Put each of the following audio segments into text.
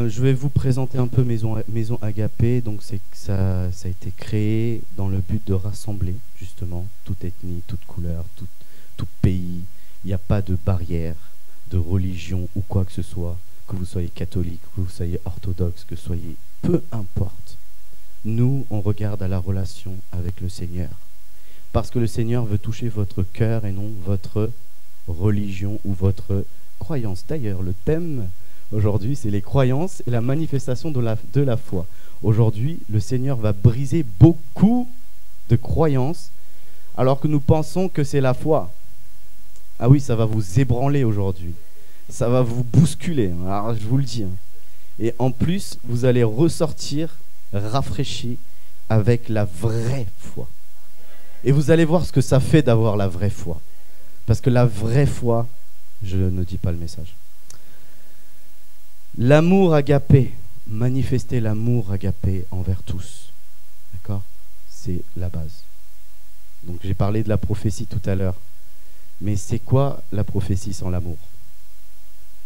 Je vais vous présenter un peu Maison Agapé. Donc ça a été créé dans le but de rassembler justement toute ethnie, toute couleur, tout pays. Il n'y a pas de barrière de religion ou quoi que ce soit, que vous soyez catholique, que vous soyez orthodoxe, que vous soyez... Peu importe. Nous, on regarde à la relation avec le Seigneur. Parce que le Seigneur veut toucher votre cœur et non votre religion ou votre croyance. D'ailleurs, le thème aujourd'hui, c'est les croyances et la manifestation de la foi. Aujourd'hui, le Seigneur va briser beaucoup de croyances alors que nous pensons que c'est la foi. Ah oui, ça va vous ébranler aujourd'hui. Ça va vous bousculer, alors je vous le dis. Et en plus, vous allez ressortir rafraîchi avec la vraie foi. Et vous allez voir ce que ça fait d'avoir la vraie foi. Parce que la vraie foi, je ne dis pas le message. L'amour agapé, manifester l'amour agapé envers tous. D'accord? C'est la base. Donc j'ai parlé de la prophétie tout à l'heure. Mais c'est quoi la prophétie sans l'amour?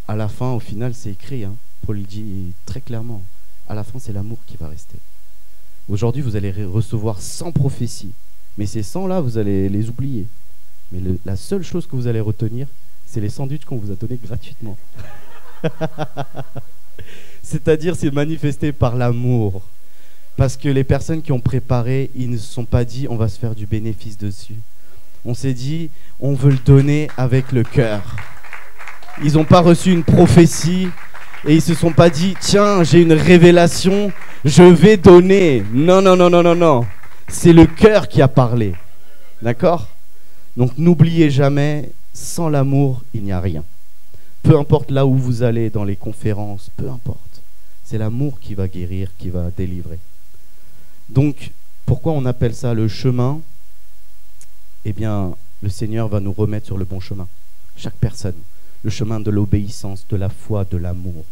À la fin, au final, c'est écrit. Paul le dit très clairement. À la fin, c'est l'amour qui va rester. Aujourd'hui, vous allez recevoir 100 prophéties. Mais ces 100 là, vous allez les oublier. Mais la seule chose que vous allez retenir, c'est les sandwichs qu'on vous a donnés gratuitement. C'est-à-dire, c'est manifesté par l'amour. Parce que les personnes qui ont préparé, ils ne se sont pas dit, on va se faire du bénéfice dessus. On s'est dit, on veut le donner avec le cœur. Ils n'ont pas reçu une prophétie et ils ne se sont pas dit, tiens, j'ai une révélation, je vais donner. Non, non, non, non, non, non. C'est le cœur qui a parlé. D'accord? Donc n'oubliez jamais, sans l'amour, il n'y a rien. Peu importe là où vous allez, dans les conférences, peu importe. C'est l'amour qui va guérir, qui va délivrer. Donc, pourquoi on appelle ça le chemin? Eh bien, le Seigneur va nous remettre sur le bon chemin. Chaque personne. Le chemin de l'obéissance, de la foi, de l'amour.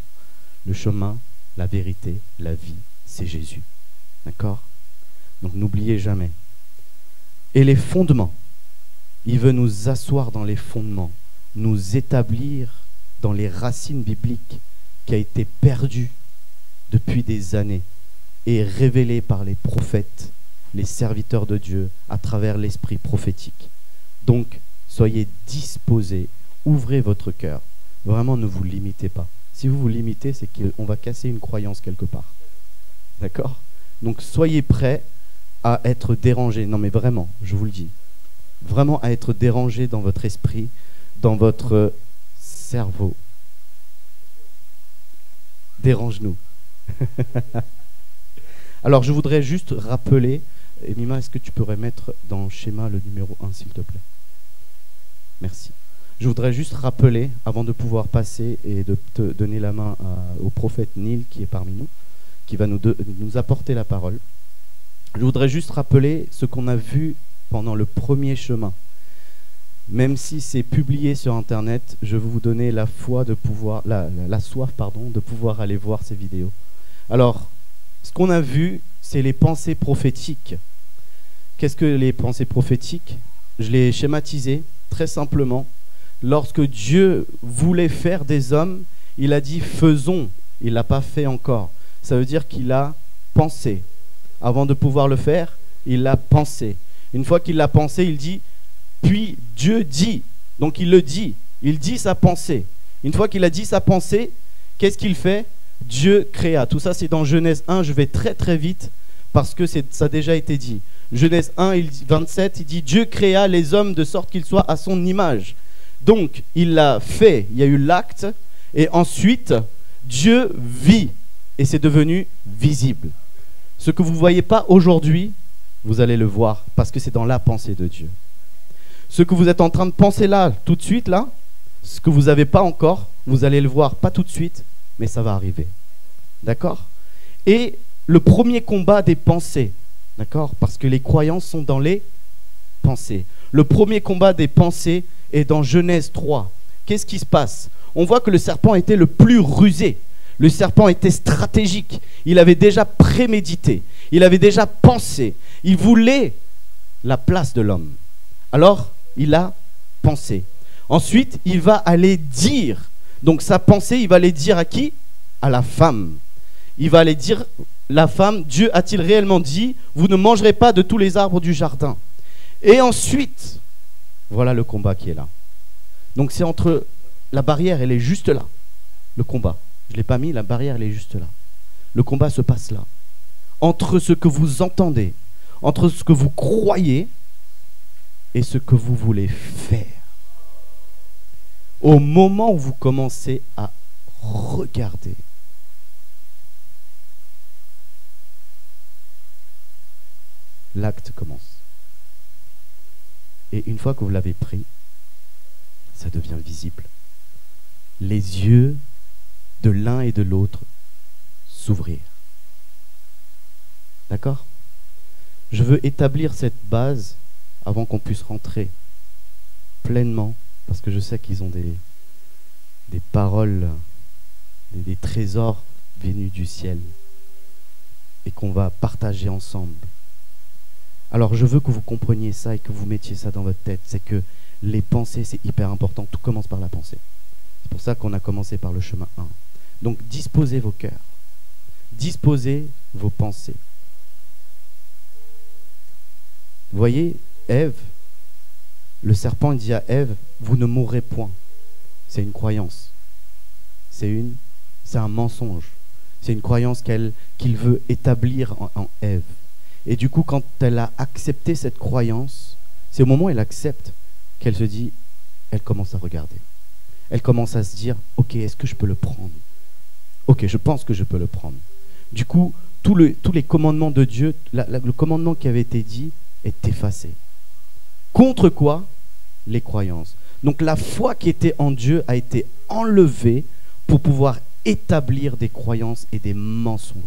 Le chemin, la vérité, la vie, c'est Jésus. D'accord? Donc n'oubliez jamais. Et les fondements. Il veut nous asseoir dans les fondements, nous établir dans les racines bibliques qui a été perdues depuis des années et révélées par les prophètes, les serviteurs de Dieu à travers l'esprit prophétique. Donc, soyez disposés, ouvrez votre cœur. Vraiment, ne vous limitez pas. Si vous vous limitez, c'est qu'on va casser une croyance quelque part. D'accord? Donc, soyez prêts à être dérangés. Non, mais vraiment, je vous le dis. Vraiment à être dérangés dans votre esprit, dans votre cerveau. Dérange-nous. Alors, je voudrais juste rappeler, et Mima, est-ce que tu pourrais mettre dans le schéma le numéro 1, s'il te plaît? Merci. Je voudrais juste rappeler, avant de pouvoir passer et de te donner la main au prophète Neil qui est parmi nous, qui va nous apporter la parole. Je voudrais juste rappeler ce qu'on a vu pendant le premier chemin. Même si c'est publié sur Internet, je vais vous donner la foi de pouvoir, la soif, pardon, de pouvoir aller voir ces vidéos. Alors, ce qu'on a vu, c'est les pensées prophétiques. Qu'est-ce que les pensées prophétiques? Je l'ai schématisé très simplement. Lorsque Dieu voulait faire des hommes, il a dit « faisons ». Il ne l'a pas fait encore. Ça veut dire qu'il a pensé. Avant de pouvoir le faire, il l'a pensé. Une fois qu'il l'a pensé, il dit « puis Dieu dit ». Donc il le dit. Il dit sa pensée. Une fois qu'il a dit sa pensée, qu'est-ce qu'il fait? Dieu créa. Tout ça, c'est dans Genèse 1. Je vais très très vite parce que ça a déjà été dit. Genèse 1, 27, il dit « Dieu créa les hommes de sorte qu'ils soient à son image ». Donc, il l'a fait, il y a eu l'acte, et ensuite, Dieu vit, et c'est devenu visible. Ce que vous ne voyez pas aujourd'hui, vous allez le voir, parce que c'est dans la pensée de Dieu. Ce que vous êtes en train de penser là, tout de suite, là, ce que vous n'avez pas encore, vous allez le voir, pas tout de suite, mais ça va arriver. D'accord? Et le premier combat des pensées, d'accord? Parce que les croyances sont dans les pensées. Le premier combat des pensées est dans Genèse 3. Qu'est-ce qui se passe? On voit que le serpent était le plus rusé. Le serpent était stratégique. Il avait déjà prémédité. Il avait déjà pensé. Il voulait la place de l'homme. Alors, il a pensé. Ensuite, il va aller dire. Donc, sa pensée, il va aller dire à qui? à la femme. Il va aller dire, la femme, Dieu a-t-il réellement dit, vous ne mangerez pas de tous les arbres du jardin? Et ensuite, voilà le combat qui est là. Donc c'est entre, la barrière, elle est juste là, le combat. Je ne l'ai pas mis, la barrière, elle est juste là. Le combat se passe là. Entre ce que vous entendez, entre ce que vous croyez et ce que vous voulez faire. Au moment où vous commencez à regarder, l'acte commence. Et une fois que vous l'avez pris, ça devient visible. Les yeux de l'un et de l'autre s'ouvrir. D'accord? Je veux établir cette base avant qu'on puisse rentrer pleinement, parce que je sais qu'ils ont des paroles, des trésors venus du ciel et qu'on va partager ensemble. Alors je veux que vous compreniez ça et que vous mettiez ça dans votre tête. C'est que les pensées, c'est hyper important. Tout commence par la pensée. C'est pour ça qu'on a commencé par le chemin 1. Donc disposez vos cœurs. Disposez vos pensées. Vous voyez, Ève, le serpent dit à Ève, vous ne mourrez point. C'est une croyance. C'est un mensonge. C'est une croyance qu'il veut établir en Ève. Et du coup, quand elle a accepté cette croyance, c'est au moment où elle accepte qu'elle se dit, elle commence à regarder. Elle commence à se dire, ok, est-ce que je peux le prendre? Ok, je pense que je peux le prendre. Du coup, tous les commandements de Dieu, le commandement qui avait été dit est effacé. Contre quoi? Les croyances. Donc la foi qui était en Dieu a été enlevée pour pouvoir établir des croyances et des mensonges.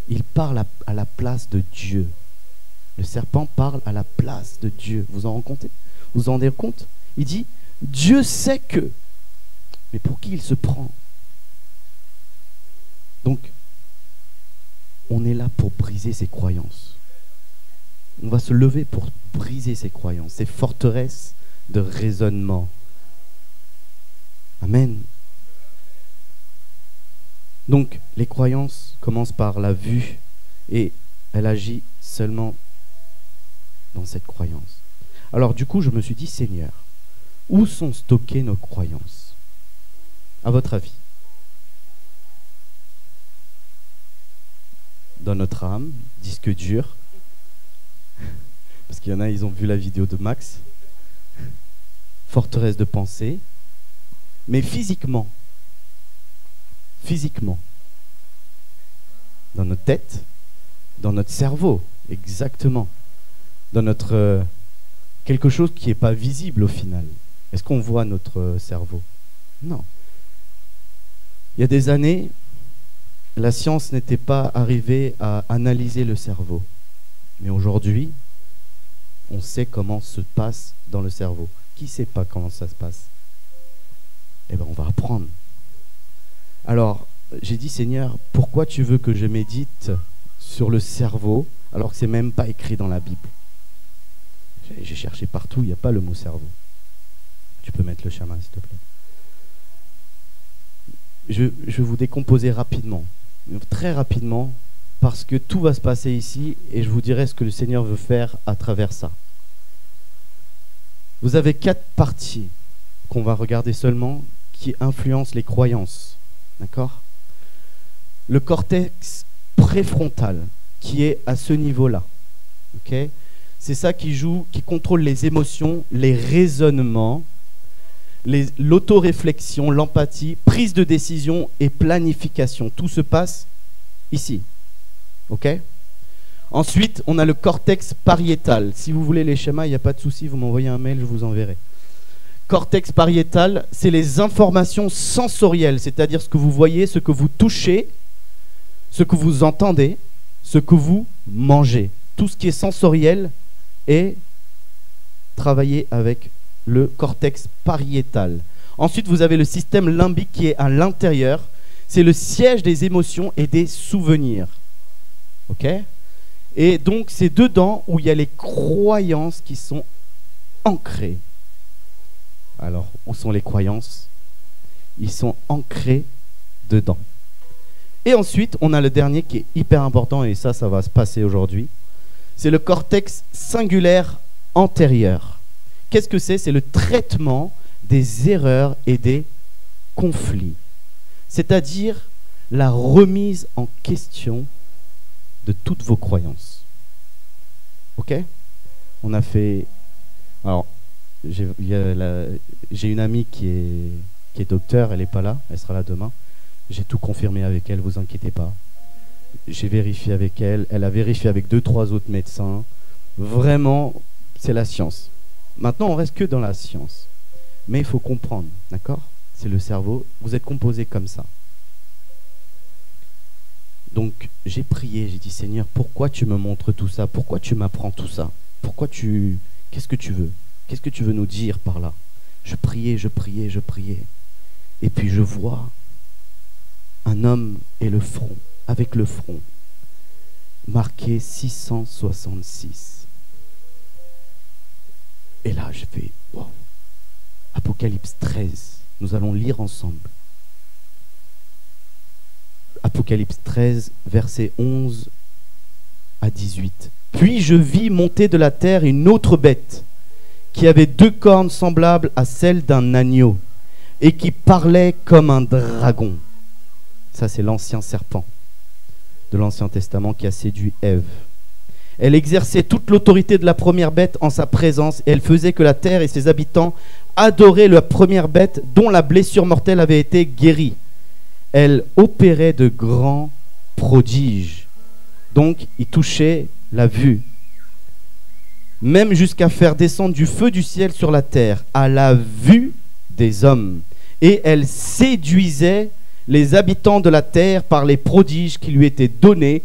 Il parle à la place de Dieu. Le serpent parle à la place de Dieu. Vous en rendez compte? Il dit, Dieu sait que. Mais pour qui il se prend? Donc, on est là pour briser ces croyances. On va se lever pour briser ces croyances, ces forteresses de raisonnement. Amen. Donc, les croyances commencent par la vue et elle agit seulement dans cette croyance. Alors, du coup, je me suis dit, Seigneur, où sont stockées nos croyances? À votre avis? Dans notre âme, disque dur. Parce qu'il y en a, ils ont vu la vidéo de Max. Forteresse de pensée. Mais physiquement, dans notre tête, dans notre cerveau, exactement, dans notre quelque chose qui n'est pas visible au final. Est-ce qu'on voit notre cerveau? Non. Il y a des années, la science n'était pas arrivée à analyser le cerveau. Mais aujourd'hui, on sait comment se passe dans le cerveau. Qui ne sait pas comment ça se passe? Eh bien, on va apprendre. Alors, j'ai dit, Seigneur, pourquoi tu veux que je médite sur le cerveau alors que c'est même pas écrit dans la Bible? J'ai cherché partout, il n'y a pas le mot cerveau. Tu peux mettre le schéma, s'il te plaît. Je vais vous décomposer rapidement, très rapidement, parce que tout va se passer ici et je vous dirai ce que le Seigneur veut faire à travers ça. Vous avez 4 parties qu'on va regarder seulement qui influencent les croyances. D'accord? Le cortex préfrontal qui est à ce niveau-là. Okay? C'est ça qui contrôle les émotions, les raisonnements, l'autoréflexion, l'empathie, prise de décision et planification. Tout se passe ici. Ok? Ensuite, on a le cortex pariétal. Si vous voulez les schémas, il n'y a pas de souci, vous m'envoyez un mail, je vous enverrai. Cortex pariétal, c'est les informations sensorielles, c'est-à-dire ce que vous voyez, ce que vous touchez, ce que vous entendez, ce que vous mangez. Tout ce qui est sensoriel est travaillé avec le cortex pariétal. Ensuite, vous avez le système limbique qui est à l'intérieur. C'est le siège des émotions et des souvenirs. Ok? Et donc, c'est dedans où il y a les croyances qui sont ancrées. Alors, où sont les croyances? Ils sont ancrés dedans. Et ensuite, on a le dernier qui est hyper important, et ça va se passer aujourd'hui. C'est le cortex singulaire antérieur. Qu'est-ce que c'est? C'est le traitement des erreurs et des conflits. C'est-à-dire la remise en question de toutes vos croyances. Ok? On a fait... Alors, j'ai une amie qui est docteur, elle n'est pas là, elle sera là demain. J'ai tout confirmé avec elle, vous inquiétez pas. J'ai vérifié avec elle, elle a vérifié avec 2-3 autres médecins. Vraiment, c'est la science. Maintenant, on reste que dans la science. Mais il faut comprendre, d'accord? C'est le cerveau, vous êtes composé comme ça. Donc, j'ai prié, j'ai dit, Seigneur, pourquoi tu me montres tout ça? Pourquoi tu m'apprends tout ça? Qu'est-ce que tu veux? Qu'est-ce que tu veux nous dire par là? Je priais. Et puis je vois un homme et le front, avec le front, marqué 666. Et là, je fais, wow. Apocalypse 13, nous allons lire ensemble. Apocalypse 13, versets 11 à 18. Puis je vis monter de la terre une autre bête, qui avait 2 cornes semblables à celles d'un agneau, et qui parlait comme un dragon. Ça, c'est l'ancien serpent de l'Ancien Testament qui a séduit Ève. Elle exerçait toute l'autorité de la première bête en sa présence, et elle faisait que la terre et ses habitants adoraient la première bête dont la blessure mortelle avait été guérie. Elle opérait de grands prodiges. Donc, il touchait la vue. Même jusqu'à faire descendre du feu du ciel sur la terre, à la vue des hommes. Et elle séduisait les habitants de la terre par les prodiges qui lui étaient donnés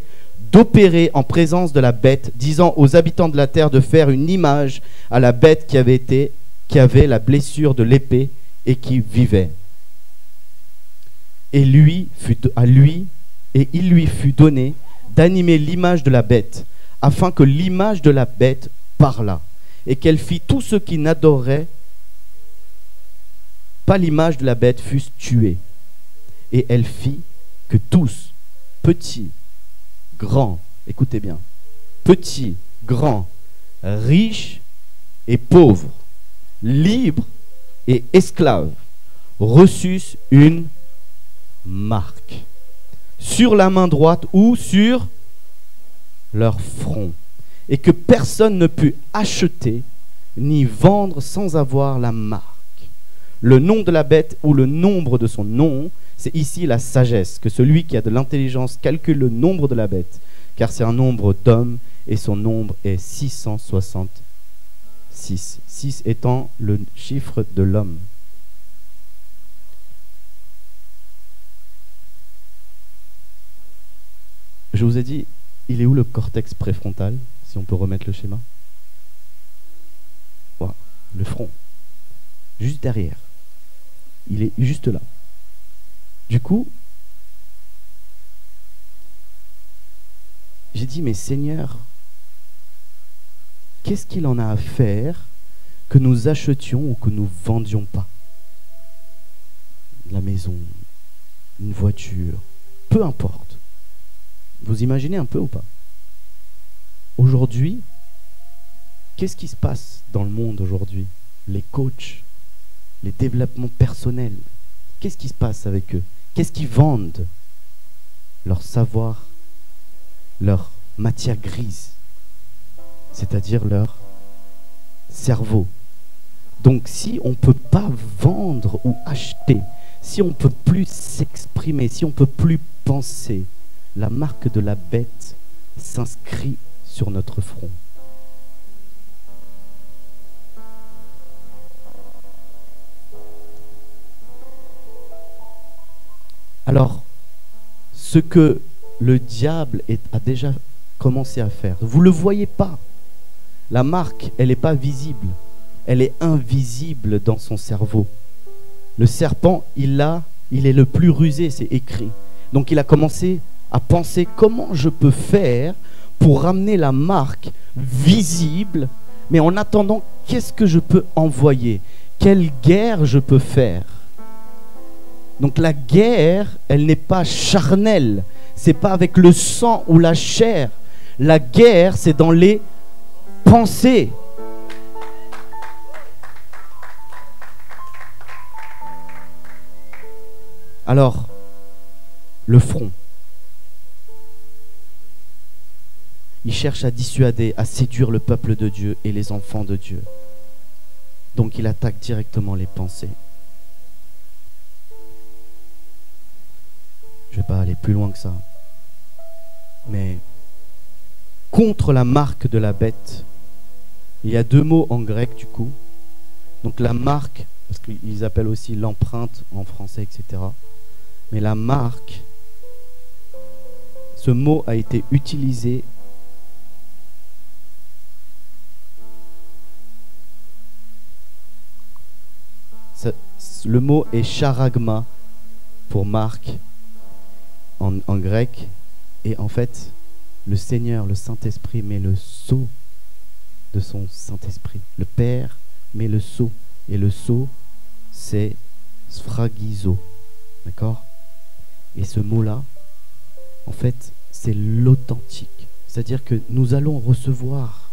d'opérer en présence de la bête, disant aux habitants de la terre de faire une image à la bête qui avait la blessure de l'épée et qui vivait. Et il lui fut donné d'animer l'image de la bête, afin que l'image de la bête parlât, et qu'elle fit tout ce qui n'adorait pas l'image de la bête fussent tués. Et elle fit que tous, petits, grands, écoutez bien, petits, grands, riches et pauvres, libres et esclaves, reçussent une marque sur la main droite ou sur leur front, et que personne ne put acheter ni vendre sans avoir la marque. Le nom de la bête ou le nombre de son nom, c'est ici la sagesse, que celui qui a de l'intelligence calcule le nombre de la bête, car c'est un nombre d'hommes et son nombre est 666. 6 étant le chiffre de l'homme. Je vous ai dit, il est où le cortex préfrontal, si on peut remettre le schéma? Voilà, le front, juste derrière. Il est juste là. Du coup, j'ai dit, mais Seigneur, qu'est-ce qu'il en a à faire que nous achetions ou que nous vendions pas? La maison, une voiture, peu importe. Vous imaginez un peu ou pas? Aujourd'hui, qu'est-ce qui se passe dans le monde aujourd'hui? Les coachs, les développements personnels, qu'est-ce qui se passe avec eux? Qu'est-ce qu'ils vendent? Leur savoir, leur matière grise, c'est-à-dire leur cerveau. Donc si on ne peut pas vendre ou acheter, si on ne peut plus s'exprimer, si on ne peut plus penser, la marque de la bête s'inscrit sur notre front. Alors, ce que le diable a déjà commencé à faire, vous ne le voyez pas. La marque, elle n'est pas visible. Elle est invisible dans son cerveau. Le serpent, il est le plus rusé, c'est écrit. Donc il a commencé à penser comment je peux faire pour ramener la marque visible, mais en attendant, qu'est-ce que je peux envoyer? Quelle guerre je peux faire? Donc la guerre, elle n'est pas charnelle. C'est pas avec le sang ou la chair. La guerre, c'est dans les pensées. Alors, le front. Il cherche à dissuader, à séduire le peuple de Dieu et les enfants de Dieu. Donc il attaque directement les pensées. Je ne vais pas aller plus loin que ça. Mais contre la marque de la bête, il y a deux mots en grec du coup. Donc la marque, parce qu'ils appellent aussi l'empreinte en français, etc. Mais la marque, ce mot a été utilisé le mot est charagma pour marque en grec. Et en fait, le Seigneur, le Saint-Esprit met le sceau de son Saint-Esprit. Le Père met le sceau. Et le sceau, c'est sphragizo. D'accord? Et ce mot-là, en fait, c'est l'authentique. C'est-à-dire que nous allons recevoir,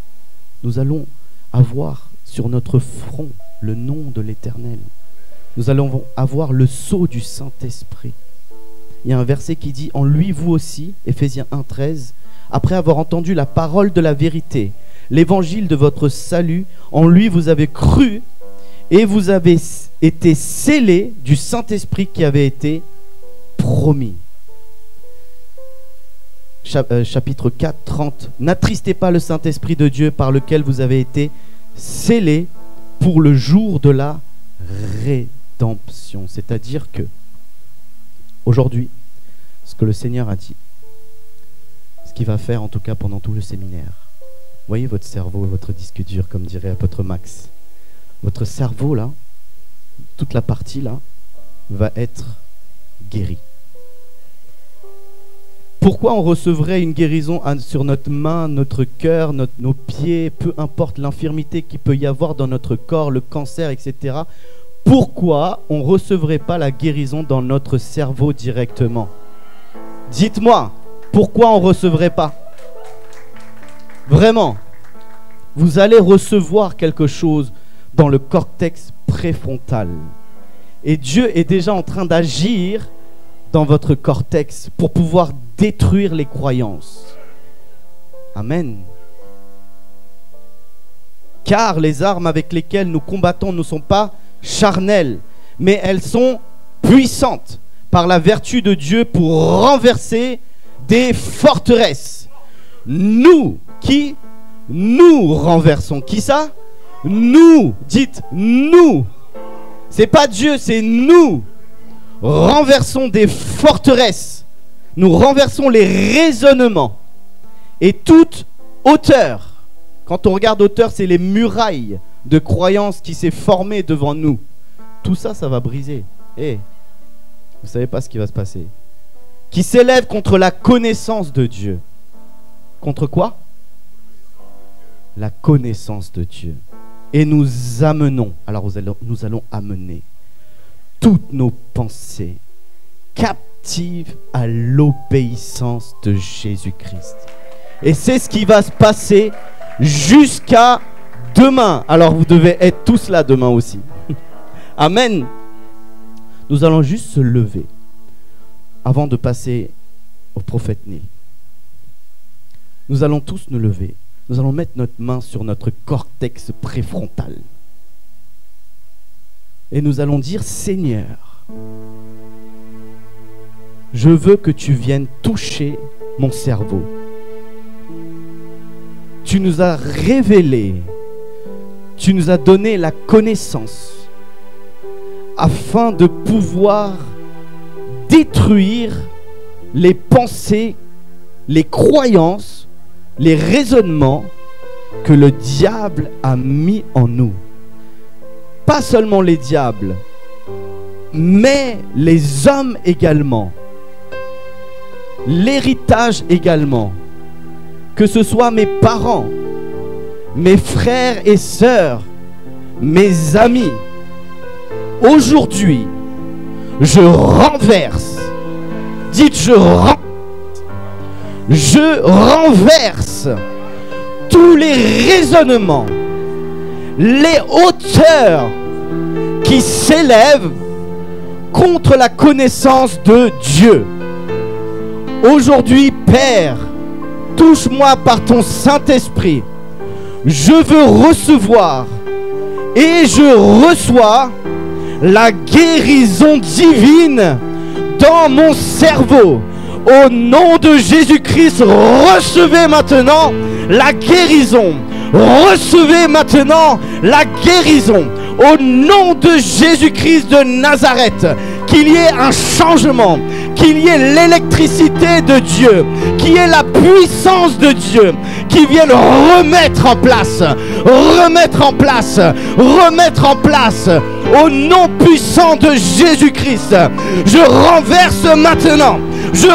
nous allons avoir sur notre front le nom de l'Éternel. Nous allons avoir le sceau du Saint-Esprit. Il y a un verset qui dit « En lui, vous aussi », Éphésiens 1,13, « après avoir entendu la parole de la vérité, l'évangile de votre salut, en lui vous avez cru et vous avez été scellés du Saint-Esprit qui avait été promis. » Chapitre 4, 30. « N'attristez pas le Saint-Esprit de Dieu par lequel vous avez été scellés pour le jour de la rédemption. » C'est-à-dire que aujourd'hui, ce que le Seigneur a dit, ce qu'il va faire en tout cas pendant tout le séminaire, voyez votre cerveau et votre disque dur, comme dirait apôtre Max. Votre cerveau là, toute la partie là, va être guérie. Pourquoi on recevrait une guérison sur notre main, notre cœur, nos pieds, peu importe l'infirmité qu'il peut y avoir dans notre corps, le cancer, etc. Pourquoi on ne recevrait pas la guérison dans notre cerveau directement? Dites-moi, pourquoi on ne recevrait pas? Vraiment, vous allez recevoir quelque chose dans le cortex préfrontal. Et Dieu est déjà en train d'agir dans votre cortex pour pouvoir détruire les croyances. Amen. Car les armes avec lesquelles nous combattons ne sont pas charnelles, mais elles sont puissantes par la vertu de Dieu pour renverser des forteresses. Nous, qui nous renversons. Qui ça? Nous. Dites nous. C'est pas Dieu, c'est nous. Renversons des forteresses. Nous renversons les raisonnements et toute hauteur. Quand on regarde hauteur, c'est les murailles de croyances qui s'est formée devant nous. Tout ça, ça va briser. Et vous savez pas ce qui va se passer. Qui s'élève contre la connaissance de Dieu. Contre quoi? La connaissance de Dieu. Et nous amenons, alors nous allons amener toutes nos pensées captives à l'obéissance de Jésus-Christ. Et c'est ce qui va se passer jusqu'à demain. Alors vous devez être tous là demain aussi. Amen. Nous allons juste se lever avant de passer au prophète Neil. Nous allons tous nous lever. Nous allons mettre notre main sur notre cortex préfrontal. Et nous allons dire, Seigneur, je veux que tu viennes toucher mon cerveau. Tu nous as révélé, tu nous as donné la connaissance afin de pouvoir détruire les pensées, les croyances, les raisonnements que le diable a mis en nous. Pas seulement les diables, mais les hommes également. L'héritage également. Que ce soit mes parents, mes frères et sœurs, mes amis. Aujourd'hui, Je renverse. Dites, je renverse tous les raisonnements, les hauteurs qui s'élèvent contre la connaissance de Dieu. Aujourd'hui, Père, touche-moi par ton Saint-Esprit. Je veux recevoir et je reçois la guérison divine dans mon cerveau. Au nom de Jésus-Christ, recevez maintenant la guérison. Recevez maintenant la guérison. Au nom de Jésus-Christ de Nazareth, qu'il y ait un changement, qu'il y ait l'électricité de Dieu, qu'il y ait la puissance de Dieu, qui vienne remettre en place, au nom puissant de Jésus-Christ. Je renverse maintenant, je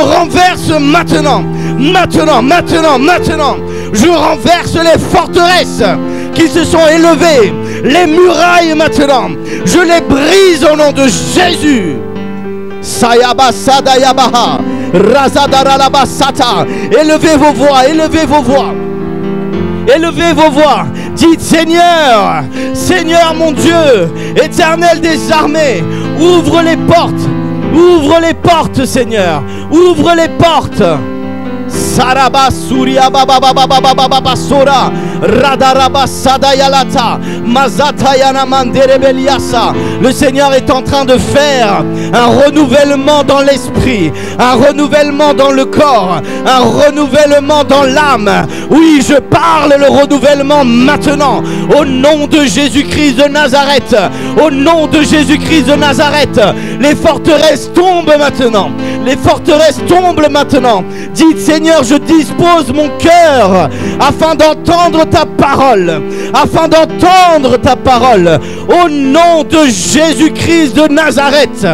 renverse les forteresses qui se sont élevées, les murailles maintenant, je les brise au nom de Jésus. Sayaba Sadayabaha Razadaralabasata. Élevez vos voix, élevez vos voix. Élevez vos voix. Dites Seigneur, Seigneur mon Dieu, Éternel des armées, ouvre les portes Seigneur, ouvre les portes. Saraba Surya Baba Baba Baba Baba Sora Radaraba Sadayalata Mazatayana Manderebeliasa. Le Seigneur est en train de faire un renouvellement dans l'esprit, un renouvellement dans le corps, un renouvellement dans l'âme. Oui, je parle le renouvellement maintenant au nom de Jésus-Christ de Nazareth. Au nom de Jésus-Christ de Nazareth, les forteresses tombent maintenant. Les forteresses tombent maintenant. Dites Seigneur, je dispose mon cœur afin d'entendre ta parole, afin d'entendre ta parole, au nom de Jésus-Christ de Nazareth.